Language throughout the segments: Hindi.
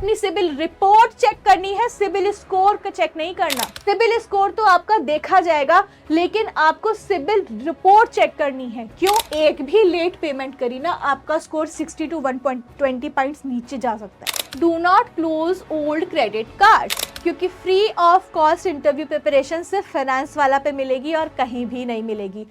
अपनी सिबिल रिपोर्ट चेक करनी है, सिबिल स्कोर का चेक नहीं करना। सिबिल स्कोर तो आपका देखा जाएगा, लेकिन आपको सिबिल रिपोर्ट चेक करनी है। क्यों? एक भी लेट पेमेंट करी ना, आपका स्कोर 60 to 120 पॉइंट्स नीचे जा सकता है। Do not close old credit card, क्योंकि free of cost interview preparation सिर्फ फाइनेंस वाला पे मिलेगी और कहीं भी नहीं मिलेगी।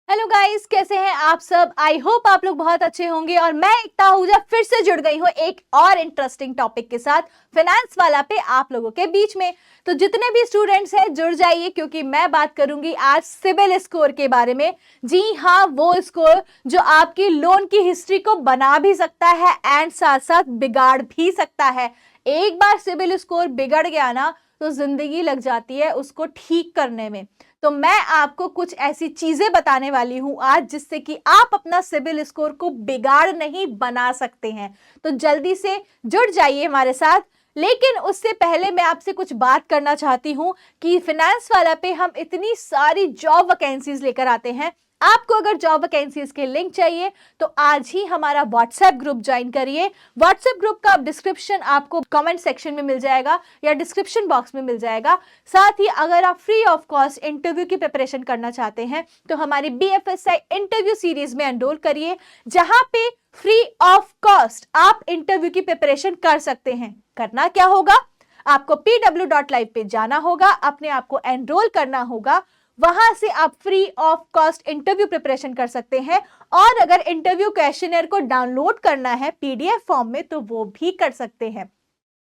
हेलो गाइस, कैसे हैं आप सब? आई होप आप लोग बहुत अच्छे होंगे और मैं एकता आहूजा फिर से जुड़ गई हूँ एक और इंटरेस्टिंग टॉपिक के साथ फाइनेंस वाला पे आप लोगों के बीच में। तो जितने भी स्टूडेंट्स हैं जुड़ जाइए, क्योंकि मैं बात करूंगी आज सिबिल स्कोर के बारे में। जी हाँ, वो स्कोर जो आपकी लोन की हिस्ट्री को बना भी सकता है एंड साथ साथ बिगाड़ भी सकता है। एक बार सिबिल स्कोर बिगड़ गया ना तो जिंदगी लग जाती है उसको ठीक करने में। तो मैं आपको कुछ ऐसी चीजें बताने वाली हूं आज जिससे कि आप अपना सिबिल स्कोर को बिगाड़ नहीं बना सकते हैं। तो जल्दी से जुड़ जाइए हमारे साथ। लेकिन उससे पहले मैं आपसे कुछ बात करना चाहती हूं कि फाइनेंस वाला पे हम इतनी सारी जॉब वैकेंसीज लेकर आते हैं। आपको अगर जॉब वैकेंसीज के लिंक चाहिए तो आज ही हमारा व्हाट्सएप ग्रुप ज्वाइन करिए। व्हाट्सएप ग्रुप का डिस्क्रिप्शन आपको कमेंट सेक्शन में मिल जाएगा या डिस्क्रिप्शन बॉक्स में मिल जाएगा। साथ ही अगर आप फ्री ऑफ कॉस्ट इंटरव्यू की प्रिपरेशन करना चाहते हैं तो हमारी BFSI इंटरव्यू सीरीज में एनरोल करिए, जहां पे फ्री ऑफ कॉस्ट आप इंटरव्यू की प्रिपरेशन कर सकते हैं। करना क्या होगा? आपको pw.live पे जाना होगा, अपने आप को एनरोल करना होगा, वहां से आप free of cost interview preparation कर सकते हैं। और अगर इंटरव्यू क्वेश्चनर को डाउनलोड करना है PDF फॉर्म में तो वो भी कर सकते हैं।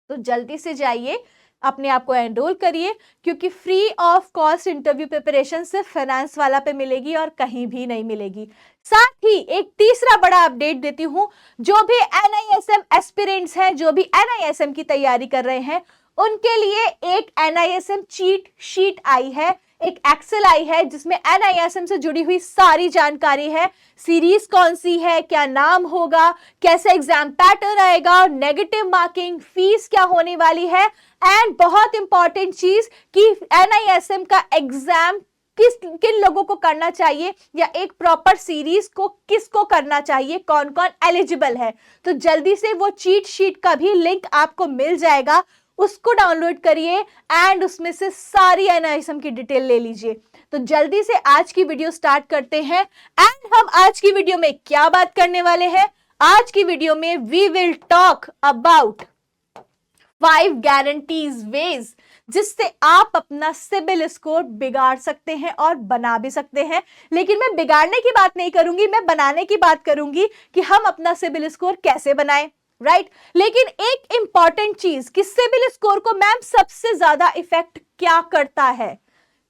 तो जल्दी से जाइए, अपने आप को एनरोल करिए, क्योंकि free of cost interview preparation सिर्फ फाइनेंस वाला पे मिलेगी और कहीं भी नहीं मिलेगी। साथ ही एक तीसरा बड़ा अपडेट देती हूं, जो भी NISM एस्पिरेंट्स हैं, जो भी NISM की तैयारी कर रहे हैं, उनके लिए एक NISM चीट शीट आई है, एक एक्सेल आई है जिसमें NISM से जुड़ी हुई सारी जानकारी है। सीरीज कौन सी है, क्या नाम होगा, कैसे एग्जाम पैटर्न आएगा, नेगेटिव मार्किंग, फीस क्या होने वाली है, एंड बहुत इंपॉर्टेंट चीज कि NISM का एग्जाम किन लोगों को करना चाहिए या एक प्रॉपर सीरीज को किसको करना चाहिए, कौन कौन एलिजिबल है। तो जल्दी से वो चीट शीट का भी लिंक आपको मिल जाएगा, उसको डाउनलोड करिए एंड उसमें से सारी NISM की डिटेल ले लीजिए। तो जल्दी से आज की वीडियो स्टार्ट करते हैं। एंड हम आज की वीडियो में क्या बात करने वाले हैं? आज की वीडियो में we will talk about 5 guaranteed ways जिससे आप अपना सिबिल स्कोर बिगाड़ सकते हैं और बना भी सकते हैं। लेकिन मैं बिगाड़ने की बात नहीं करूंगी, मैं बनाने की बात करूंगी कि हम अपना सिबिल स्कोर कैसे बनाएं, राइट? लेकिन एक इंपॉर्टेंट चीज कि सिबिल स्कोर को मैम सबसे ज्यादा इफेक्ट क्या करता है,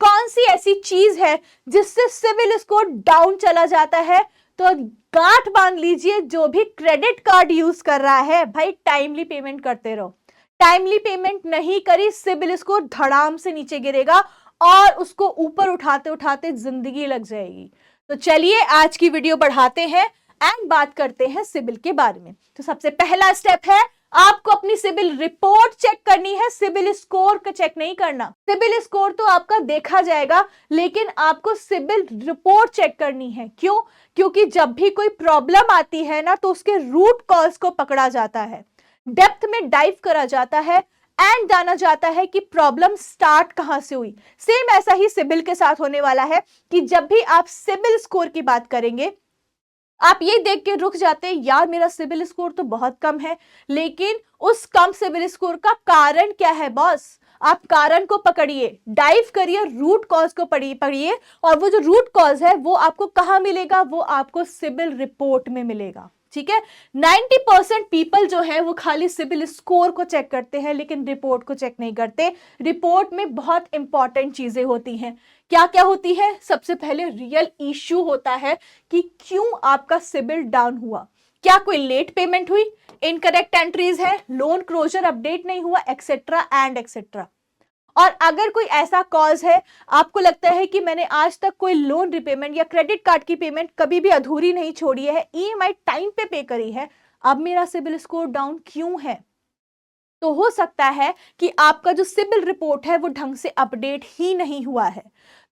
कौन सी ऐसी चीज है जिससे सिबिल स्कोर डाउन चला जाता है? तो गांठ बांध लीजिए, जो भी क्रेडिट कार्ड यूज कर रहा है भाई, टाइमली पेमेंट करते रहो। टाइमली पेमेंट नहीं करी, सिबिल स्कोर धड़ाम से नीचे गिरेगा और उसको ऊपर उठाते उठाते जिंदगी लग जाएगी। तो चलिए आज की वीडियो बढ़ाते हैं एंड बात करते हैं सिबिल के बारे में। तो सबसे पहला स्टेप है, आपको अपनी सिबिल रिपोर्ट चेक करनी है, सिबिल स्कोर का चेक नहीं करना। सिबिल स्कोर तो आपका देखा जाएगा, लेकिन आपको सिबिल रिपोर्ट चेक करनी है। क्यों? क्योंकि जब भी कोई प्रॉब्लम आती है ना तो उसके रूट कॉज को पकड़ा जाता है, डेप्थ में डाइव करा जाता है एंड जाना जाता है कि प्रॉब्लम स्टार्ट कहां से हुई। सेम ऐसा ही सिबिल के साथ होने वाला है कि जब भी आप सिबिल स्कोर की बात करेंगे, आप ये देख के रुक जाते हैं, यार मेरा सिबिल स्कोर तो बहुत कम है। लेकिन उस कम सिबिल स्कोर का कारण क्या है बॉस? आप कारण को पकड़िए, डाइव करिए, रूट कॉज को पढ़िए और वो जो रूट कॉज है वो आपको कहां मिलेगा? वो आपको सिबिल रिपोर्ट में मिलेगा। ठीक है, 90% पीपल जो है वो खाली सिबिल स्कोर को चेक करते हैं लेकिन रिपोर्ट को चेक नहीं करते। रिपोर्ट में बहुत इंपॉर्टेंट चीजें होती हैं। क्या क्या होती है? सबसे पहले रियल इश्यू होता है कि क्यों आपका सिबिल डाउन हुआ। क्या कोई लेट पेमेंट हुई, इनकरेक्ट एंट्रीज है, लोन क्लोजर अपडेट नहीं हुआ, एक्सेट्रा एंड एक्सेट्रा। और अगर कोई ऐसा कॉज है, आपको लगता है कि मैंने आज तक कोई लोन रिपेमेंट या क्रेडिट कार्ड की पेमेंट कभी भी अधूरी नहीं छोड़ी है, EMI टाइम पे करी है, अब मेरा सिबिल स्कोर डाउन क्यों है? तो हो सकता है कि आपका जो सिबिल रिपोर्ट है वो ढंग से अपडेट ही नहीं हुआ है।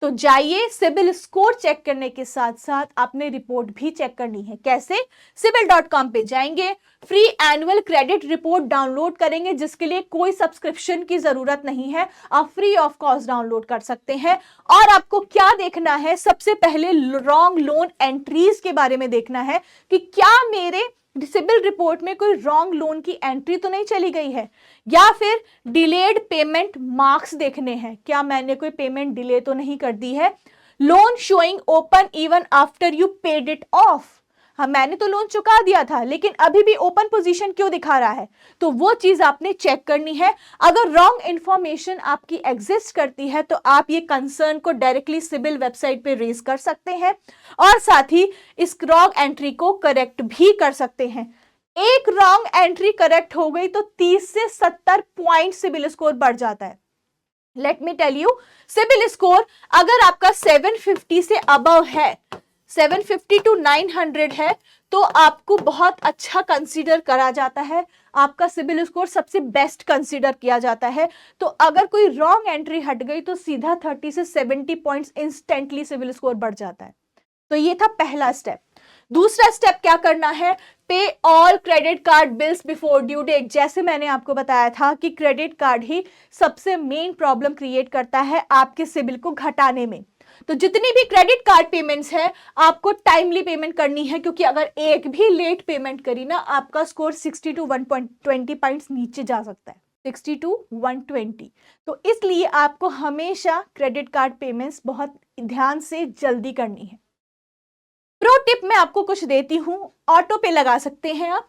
तो जाइए, सिबिल स्कोर चेक करने के साथ साथ आपने रिपोर्ट भी चेक करनी है। कैसे? CIBIL.com पे जाएंगे, free annual credit report download करेंगे, जिसके लिए कोई सब्सक्रिप्शन की जरूरत नहीं है, आप फ्री ऑफ कॉस्ट डाउनलोड कर सकते हैं। और आपको क्या देखना है? सबसे पहले रॉन्ग लोन एंट्रीज के बारे में देखना है कि क्या मेरे सिबिल रिपोर्ट में कोई रॉन्ग लोन की एंट्री तो नहीं चली गई है, या फिर डिलेड पेमेंट मार्क्स देखने हैं, क्या मैंने कोई पेमेंट डिले तो नहीं कर दी है। Loan showing open even after you paid it of, हाँ मैंने तो लोन चुका दिया था लेकिन अभी भी ओपन पोजीशन क्यों दिखा रहा है, तो वो चीज आपने चेक करनी है। अगर रॉन्ग इंफॉर्मेशन आपकी एग्जिस्ट करती है तो आप ये कंसर्न को डायरेक्टली सिबिल वेबसाइट पे रेज कर सकते हैं और साथ ही इस रॉन्ग एंट्री को करेक्ट भी कर सकते हैं। एक रॉन्ग एंट्री करेक्ट हो गई तो 30 से 70 पॉइंट सिबिल स्कोर बढ़ जाता है। Let me tell you, CIBIL score अगर आपका 750 से अबव है, 750 टू 900 है, तो आपको बहुत अच्छा कंसीडर करा जाता है, आपका सिबिल स्कोर सबसे बेस्ट कंसीडर किया जाता है। तो अगर कोई रॉन्ग एंट्री हट गई तो सीधा 30 से 70 पॉइंट्स इंस्टेंटली सिबिल स्कोर बढ़ जाता है। तो ये था पहला स्टेप। दूसरा स्टेप क्या करना है? Pay all credit card bills before due date. जैसे मैंने आपको बताया था कि क्रेडिट कार्ड ही सबसे मेन प्रॉब्लम क्रिएट करता है आपके सिबिल को घटाने में। तो जितनी भी क्रेडिट कार्ड पेमेंट्स है आपको टाइमली पेमेंट करनी है, क्योंकि अगर एक भी लेट पेमेंट करी ना, आपका स्कोर 60 टू 120 पॉइंट्स नीचे जा सकता है, 60 टू 120। तो इसलिए आपको हमेशा क्रेडिट कार्ड पेमेंट्स बहुत ध्यान से जल्दी करनी है। प्रो टिप मैं आपको कुछ देती हूं, ऑटो पे लगा सकते हैं आप,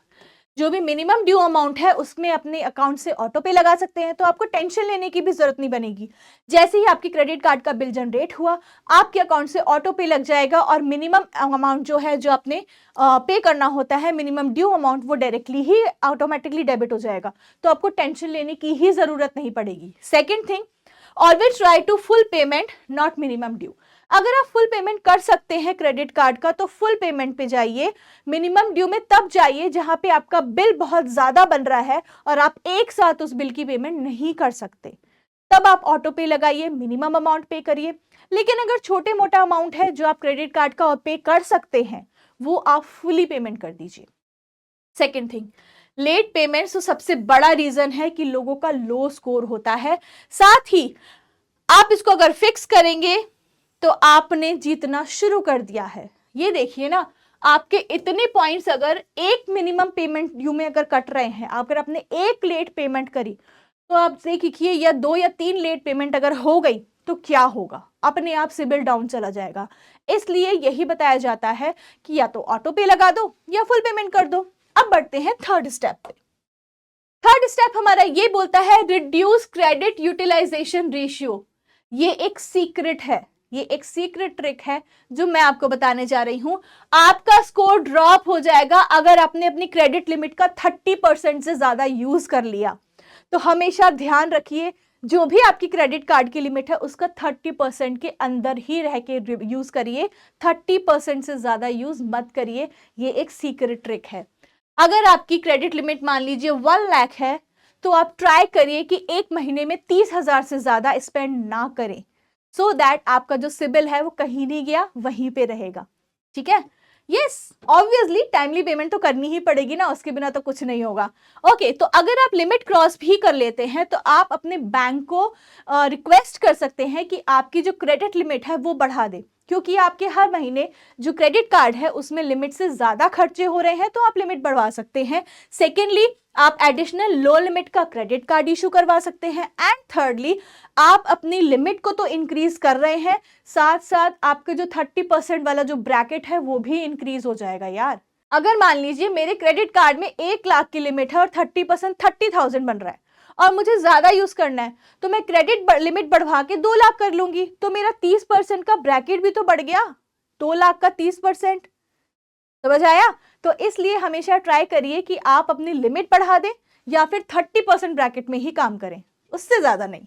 जो भी मिनिमम ड्यू अमाउंट है उसमें अपने अकाउंट से ऑटो पे लगा सकते हैं, तो आपको टेंशन लेने की भी जरूरत नहीं बनेगी। जैसे ही आपकी क्रेडिट कार्ड का बिल जनरेट हुआ, आपके अकाउंट से ऑटो पे लग जाएगा और मिनिमम अमाउंट जो है, जो आपने पे करना होता है, मिनिमम ड्यू अमाउंट, वो डायरेक्टली ही ऑटोमेटिकली डेबिट हो जाएगा। तो आपको टेंशन लेने की ही जरूरत नहीं पड़ेगी। Second thing, always try to full payment not minimum due. अगर आप फुल पेमेंट कर सकते हैं क्रेडिट कार्ड का तो फुल पेमेंट पे जाइए। मिनिमम ड्यू में तब जाइए जहां पे आपका बिल बहुत ज्यादा बन रहा है और आप एक साथ उस बिल की पेमेंट नहीं कर सकते, तब आप ऑटो पे लगाइए, मिनिमम अमाउंट पे करिए। लेकिन अगर छोटे मोटा अमाउंट है जो आप क्रेडिट कार्ड का पे कर सकते हैं, वो आप फुली पेमेंट कर दीजिए। सेकेंड थिंग, लेट पेमेंट तो सबसे बड़ा रीजन है कि लोगों का लो स्कोर होता है। साथ ही आप इसको अगर फिक्स करेंगे तो आपने जीतना शुरू कर दिया है। ये देखिए ना, आपके इतने पॉइंट्स अगर एक मिनिमम पेमेंट ड्यू में अगर कट रहे हैं, अगर आपने एक लेट पेमेंट करी, तो आप देखिए, या 2 या 3 लेट पेमेंट अगर हो गई तो क्या होगा, अपने आप सिबिल डाउन चला जाएगा। इसलिए यही बताया जाता है कि या तो ऑटो पे लगा दो या फुल पेमेंट कर दो। अब बढ़ते हैं थर्ड स्टेप पे। थर्ड स्टेप हमारा ये बोलता है रिड्यूस क्रेडिट यूटिलाइजेशन रेशियो। ये एक सीक्रेट है, ये एक सीक्रेट ट्रिक है जो मैं आपको बताने जा रही हूं। आपका स्कोर ड्रॉप हो जाएगा अगर आपने अपनी क्रेडिट लिमिट का 30% से ज्यादा यूज कर लिया। तो हमेशा ध्यान रखिए, जो भी आपकी क्रेडिट कार्ड की लिमिट है उसका 30% के अंदर ही रह के यूज करिए, 30% से ज्यादा यूज मत करिए। ये एक सीक्रेट ट्रिक है। अगर आपकी क्रेडिट लिमिट मान लीजिए 1 लाख है, तो आप ट्राई करिए कि एक महीने में 30,000 से ज्यादा स्पेंड ना करें, सो दैट आपका जो सिबिल है वो कहीं नहीं गया, वहीं पे रहेगा। ठीक है? यस, ऑब्वियसली टाइमली पेमेंट तो करनी ही पड़ेगी ना, उसके बिना तो कुछ नहीं होगा। ओके, तो अगर आप लिमिट क्रॉस भी कर लेते हैं तो आप अपने बैंक को रिक्वेस्ट कर सकते हैं कि आपकी जो क्रेडिट लिमिट है वो बढ़ा दे, क्योंकि आपके हर महीने जो क्रेडिट कार्ड है उसमें लिमिट से ज्यादा खर्चे हो रहे हैं, तो आप लिमिट बढ़वा सकते हैं। सेकेंडली, आप एडिशनल लो लिमिट का क्रेडिट कार्ड इशू करवा सकते हैं। एंड थर्डली, आप अपनी लिमिट को तो इंक्रीज कर रहे हैं, साथ साथ आपके जो 30% वाला जो ब्रैकेट है वो भी इंक्रीज हो जाएगा यार। अगर मान लीजिए मेरे क्रेडिट कार्ड में 1 लाख की लिमिट है और 30% 30,000 बन रहा है और मुझे ज्यादा यूज करना है, तो मैं क्रेडिट लिमिट बढ़वा के 2 लाख कर लूंगी, तो मेरा 30% का ब्रैकेट भी तो बढ़ गया। 2 लाख का 30%, समझ आया? तो इसलिए हमेशा ट्राई करिए कि आप अपनी लिमिट बढ़ा दें या फिर 30% ब्रैकेट में ही काम करें, उससे ज्यादा नहीं।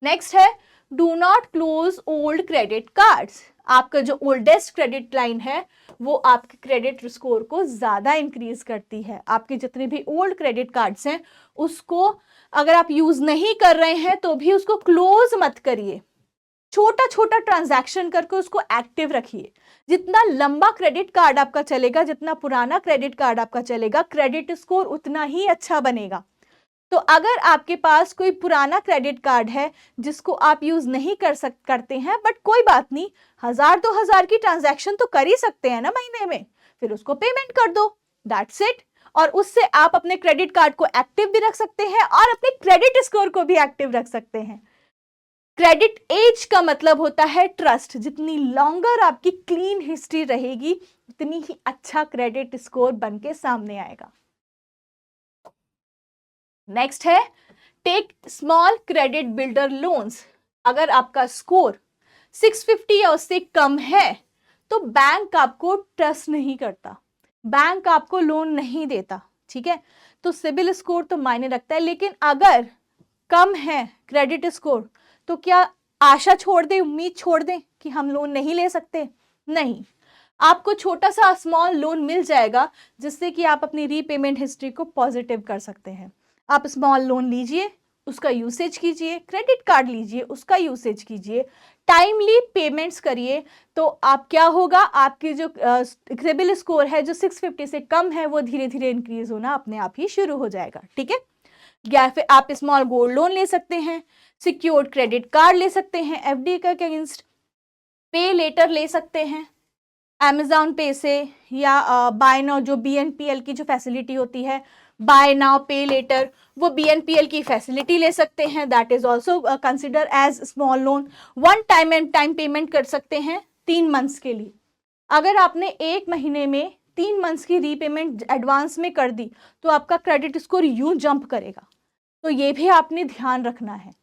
नेक्स्ट है do not close old credit cards. आपका जो ओल्डेस्ट क्रेडिट लाइन है वो आपके क्रेडिट स्कोर को ज्यादा इंक्रीज करती है। आपके जितने भी ओल्ड क्रेडिट कार्ड्स हैं उसको अगर आप यूज नहीं कर रहे हैं तो भी उसको क्लोज मत करिए, छोटा छोटा ट्रांजैक्शन करके उसको एक्टिव रखिए। जितना लंबा क्रेडिट कार्ड आपका चलेगा, जितना पुराना क्रेडिट कार्ड आपका चलेगा, क्रेडिट स्कोर उतना ही अच्छा बनेगा। तो अगर आपके पास कोई पुराना क्रेडिट कार्ड है जिसको आप यूज नहीं करते हैं, बट कोई बात नहीं, 1000-2000 की ट्रांजैक्शन तो कर ही सकते हैं ना महीने में, फिर उसको पेमेंट कर दो, दैट्स इट। और उससे आप अपने क्रेडिट कार्ड को एक्टिव भी रख सकते हैं और अपने क्रेडिट स्कोर को भी एक्टिव रख सकते हैं। क्रेडिट एज का मतलब होता है ट्रस्ट। जितनी लॉन्गर आपकी क्लीन हिस्ट्री रहेगी उतनी ही अच्छा क्रेडिट स्कोर बन के सामने आएगा। नेक्स्ट है take small credit builder loans. अगर आपका स्कोर 650 या उससे कम है तो बैंक आपको ट्रस्ट नहीं करता, बैंक आपको लोन नहीं देता, ठीक है। तो सिबिल स्कोर तो मायने रखता है, लेकिन अगर कम है क्रेडिट स्कोर तो क्या आशा छोड़ दें, उम्मीद छोड़ दें कि हम लोन नहीं ले सकते? नहीं, आपको छोटा सा स्मॉल लोन मिल जाएगा जिससे कि आप अपनी रीपेमेंट हिस्ट्री को पॉजिटिव कर सकते हैं। आप स्मॉल लोन लीजिए, उसका यूसेज कीजिए, क्रेडिट कार्ड लीजिए, उसका यूसेज कीजिए, टाइमली पेमेंट्स करिए, तो आप क्या होगा, आपकी जो सिबिल स्कोर है जो 650 से कम है वो धीरे धीरे इंक्रीज होना अपने आप ही शुरू हो जाएगा, ठीक है। या फिर आप स्मॉल गोल्ड लोन ले सकते हैं, सिक्योर्ड क्रेडिट कार्ड ले सकते हैं एफडी के अगेंस्ट, पे लेटर ले सकते हैं अमेजॉन पे से, या बाय नाउ जो BNPL की जो फैसिलिटी होती है, बाय नाउ पे लेटर, वो BNPL की फैसिलिटी ले सकते हैं, that is also consider as small loan. One time payment कर सकते हैं 3 मंथ्स के लिए। अगर आपने 1 महीने में 3 मंथ्स की रीपेमेंट एडवांस में कर दी तो आपका क्रेडिट स्कोर यूं जंप करेगा, तो ये भी आपने ध्यान रखना है।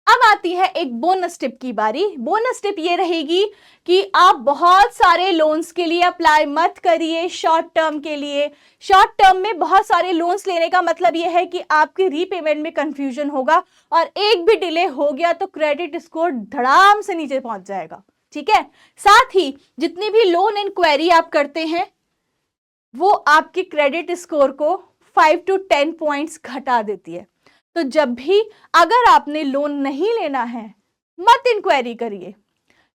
अब आती है एक बोनस टिप की बारी। बोनस टिप ये रहेगी कि आप बहुत सारे लोन्स के लिए अप्लाई मत करिए शॉर्ट टर्म के लिए। शॉर्ट टर्म में बहुत सारे लोन्स लेने का मतलब ये है कि आपकी रीपेमेंट में कंफ्यूजन होगा और एक भी डिले हो गया तो क्रेडिट स्कोर धड़ाम से नीचे पहुंच जाएगा, ठीक है। साथ ही जितनी भी लोन इंक्वायरी आप करते हैं वो आपके क्रेडिट स्कोर को 5 to 10 पॉइंट्स घटा देती है। तो जब भी अगर आपने लोन नहीं लेना है मत इंक्वायरी करिए,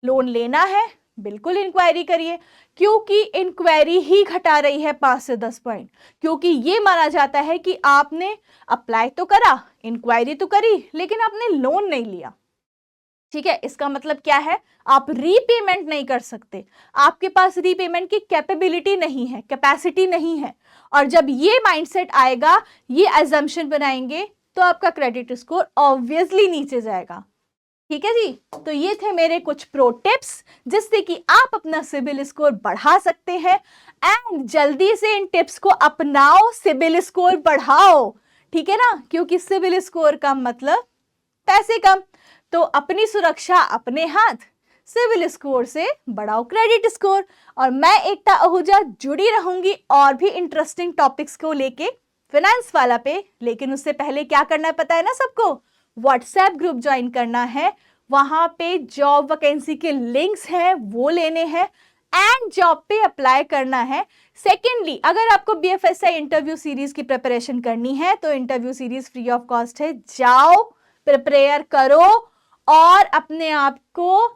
लोन लेना है बिल्कुल इंक्वायरी करिए, क्योंकि इंक्वायरी ही घटा रही है 5 से 10 पॉइंट। क्योंकि ये माना जाता है कि आपने अप्लाई तो करा, इंक्वायरी तो करी, लेकिन आपने लोन नहीं लिया, ठीक है। इसका मतलब क्या है, आप रीपेमेंट नहीं कर सकते, आपके पास रीपेमेंट की कैपेबिलिटी नहीं है, कैपेसिटी नहीं है। और जब ये माइंडसेट आएगा, ये अजम्पशन बनाएंगे, तो आपका क्रेडिट स्कोर ऑब्वियसली नीचे जाएगा, ठीक है जी। तो ये थे मेरे कुछ प्रो टिप्स जिससे कि आप अपना सिबिल स्कोर बढ़ा सकते हैं। एंड जल्दी से इन टिप्स को अपनाओ, सिबिल स्कोर बढ़ाओ, ठीक है ना, क्योंकि सिबिल स्कोर का मतलब पैसे कम। तो अपनी सुरक्षा अपने हाथ, सिबिल स्कोर से बढ़ाओ क्रेडिट स्कोर। और मैं एकता आहूजा जुड़ी रहूंगी और भी इंटरेस्टिंग टॉपिक्स को लेके फाइनेंस वाला पे। लेकिन उससे पहले क्या करना है पता है ना सबको, व्हाट्सएप ग्रुप ज्वाइन करना है, वहां पे जॉब वैकेंसी के लिंक्स हैं वो लेने हैं एंड जॉब पे अप्लाई करना है। सेकेंडली, अगर आपको BFSI इंटरव्यू सीरीज की प्रिपरेशन करनी है तो interview series free of cost है, जाओ प्रिपेयर करो और अपने आप को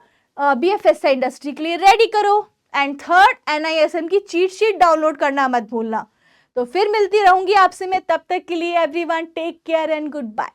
BFSI इंडस्ट्री के लिए रेडी करो। एंड थर्ड, NISM की चीट शीट डाउनलोड करना मत भूलना। तो फिर मिलती रहूंगी आपसे मैं, तब तक के लिए everyone take care and good bye.